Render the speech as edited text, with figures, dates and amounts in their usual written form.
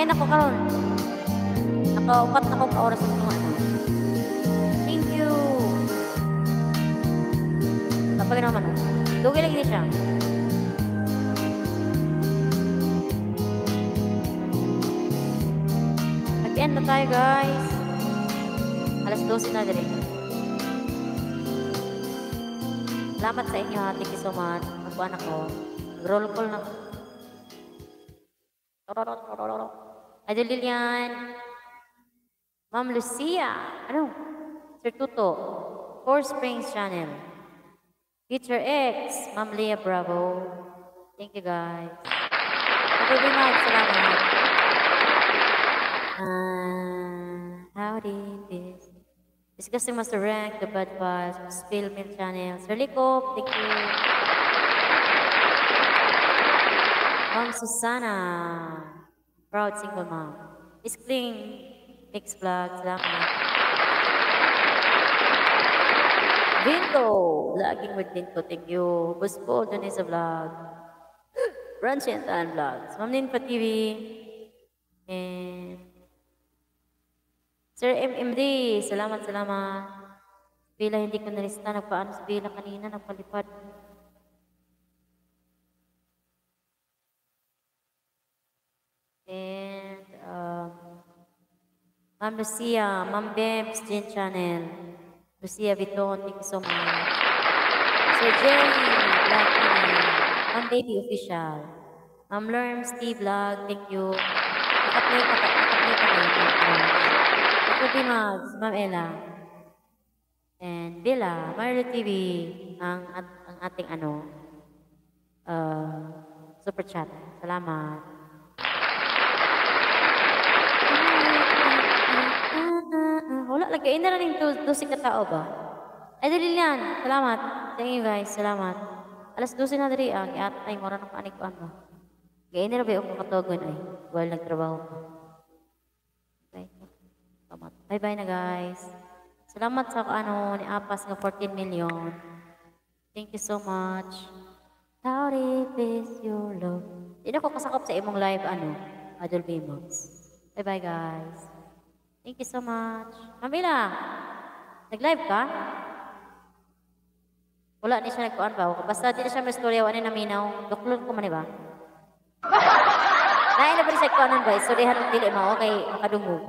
Mag-end ako karon. Nakaupat na ko ka oras ng mga ano. Thank you. Kapag naman, dugay lagi siya. Mag-end na tayo, guys. Alas 12 na din. Salamat sa inyo, ha. Thank you so much. Magbuwan ako. Roll call na. Idol Lilian. Ma'am Lucia. Ano? Sir Tuto. Four Springs Channel. Future X. Ma'am Leah Bravo. Thank you, guys. Patuloy mag. Salamat. Howdy, this. Discussing Master Rank, the Bad Files, Spill Mill Channel. Sir Likop, thank you. Ma'am Susana. Proud single mom. Miss Kling. Mix Vlog. Salamat. Vinto. Vlogging with Vinto. Thank you. Buspo. Doon sa vlog. Branch and Tan Vlogs. Ma'am Ninfa TV. And Sir MMD. Salamat, salamat. Bila hindi ko nalista. Nagpaano sa Bila kanina. Nagpalipad. And Ma'am Lucia, Ma'am Bebs, Jen Channel, Lucia Viton, thank you so much. Sir Jerry, Vlog TV, Ma'am Baby Official, Ma'am Lerm, Steve Vlog, thank you. Nakaplay ka na. Akubi Mags, Ma'am Ella, and Bella, Mario TV, ang ating super chat. Salamat. Wala, lagi na rin yung si katao ba? Ay, dali yan. Salamat. Thank you, guys. Salamat. Alas 12 na dali ang ay mora ng panikuan ba? Gaya na ba yung makatogon ay while nagtrabaho ko. Okay. Salamat. Bye-bye na, guys. Salamat sa ni Apas ng 14 million. Thank you so much. How deep is your love? Hindi ako kasakop sa imong live, Adol Bimox. Bye-bye, guys. Thank you so much. Mamila, nag-live ka? Wala ni siya nagkuhan ba? Basta di na siya may storya, wala na minaw. Duklon ko man ba? Nain na ba siya kuhanan ba? Istoryahan ng dili mo, okay, makadungog.